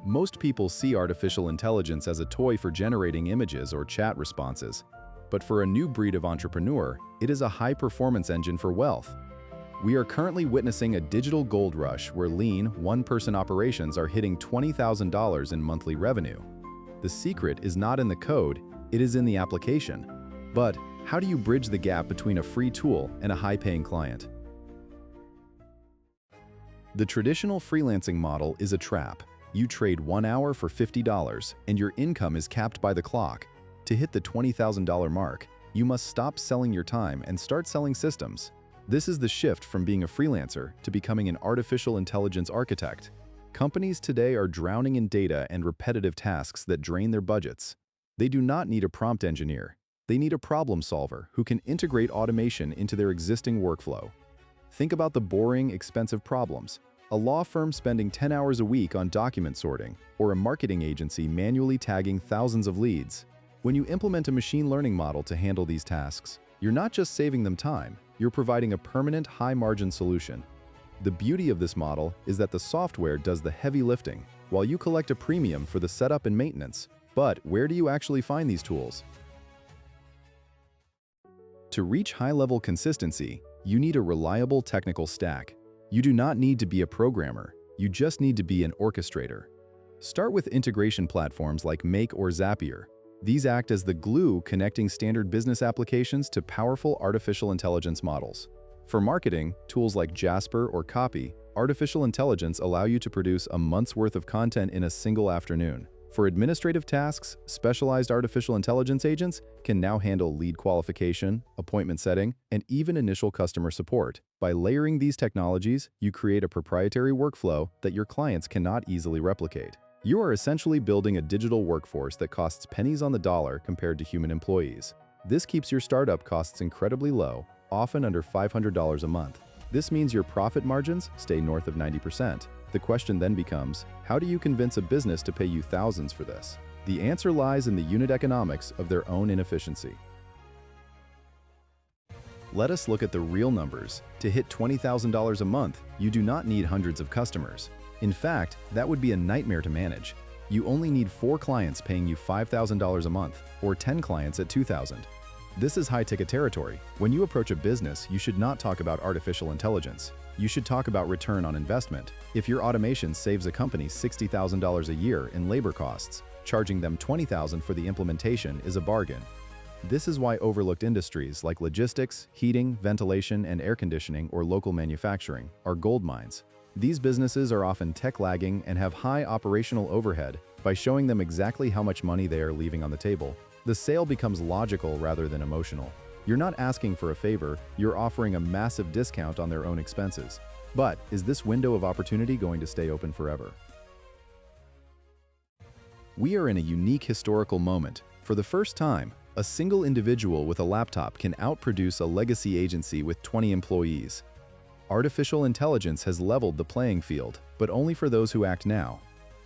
Most people see artificial intelligence as a toy for generating images or chat responses. But for a new breed of entrepreneur, it is a high-performance engine for wealth. We are currently witnessing a digital gold rush where lean, one-person operations are hitting $20,000 in monthly revenue. The secret is not in the code, it is in the application. But how do you bridge the gap between a free tool and a high-paying client? The traditional freelancing model is a trap. You trade 1 hour for $50, and your income is capped by the clock. To hit the $20,000 mark, you must stop selling your time and start selling systems. This is the shift from being a freelancer to becoming an artificial intelligence architect. Companies today are drowning in data and repetitive tasks that drain their budgets. They do not need a prompt engineer. They need a problem solver who can integrate automation into their existing workflow. Think about the boring, expensive problems. A law firm spending 10 hours a week on document sorting, or a marketing agency manually tagging thousands of leads. When you implement a machine learning model to handle these tasks, you're not just saving them time, you're providing a permanent, high-margin solution. The beauty of this model is that the software does the heavy lifting, while you collect a premium for the setup and maintenance. But where do you actually find these tools? To reach high-level consistency, you need a reliable technical stack. You do not need to be a programmer, you just need to be an orchestrator. Start with integration platforms like Make or Zapier. These act as the glue connecting standard business applications to powerful artificial intelligence models. For marketing, tools like Jasper or Copy, artificial intelligence allow you to produce a month's worth of content in a single afternoon. For administrative tasks, specialized artificial intelligence agents can now handle lead qualification, appointment setting, and even initial customer support. By layering these technologies, you create a proprietary workflow that your clients cannot easily replicate. You are essentially building a digital workforce that costs pennies on the dollar compared to human employees. This keeps your startup costs incredibly low, often under $500 a month. This means your profit margins stay north of 90%. The question then becomes, how do you convince a business to pay you thousands for this? The answer lies in the unit economics of their own inefficiency. Let us look at the real numbers. To hit $20,000 a month, you do not need hundreds of customers. In fact, that would be a nightmare to manage. You only need 4 clients paying you $5,000 a month, or 10 clients at $2,000. This is high-ticket territory. When you approach a business, you should not talk about artificial intelligence. You should talk about return on investment. If your automation saves a company $60,000 a year in labor costs, charging them $20,000 for the implementation is a bargain. This is why overlooked industries like logistics, heating, ventilation, and air conditioning or local manufacturing are gold mines. These businesses are often tech-lagging and have high operational overhead. By showing them exactly how much money they are leaving on the table, the sale becomes logical rather than emotional. You're not asking for a favor, you're offering a massive discount on their own expenses. But is this window of opportunity going to stay open forever? We are in a unique historical moment. For the first time, a single individual with a laptop can outproduce a legacy agency with 20 employees. Artificial intelligence has leveled the playing field, but only for those who act now.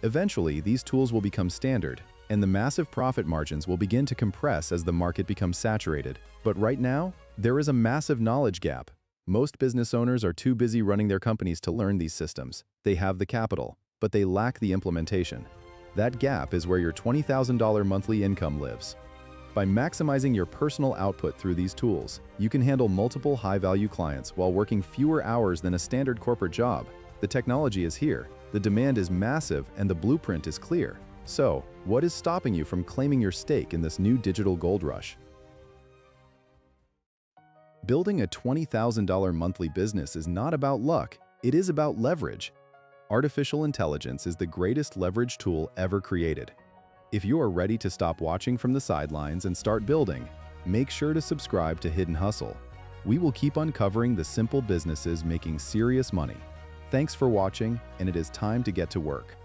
Eventually, these tools will become standard, and the massive profit margins will begin to compress as the market becomes saturated. But right now, there is a massive knowledge gap. Most business owners are too busy running their companies to learn these systems. They have the capital, but they lack the implementation. That gap is where your $20,000 monthly income lives. By maximizing your personal output through these tools, you can handle multiple high-value clients while working fewer hours than a standard corporate job. The technology is here, the demand is massive, and the blueprint is clear. So, what is stopping you from claiming your stake in this new digital gold rush? Building a $20,000 monthly business is not about luck, it is about leverage. Artificial intelligence is the greatest leverage tool ever created. If you are ready to stop watching from the sidelines and start building, make sure to subscribe to Hidden Hustle. We will keep uncovering the simple businesses making serious money. Thanks for watching, and it is time to get to work.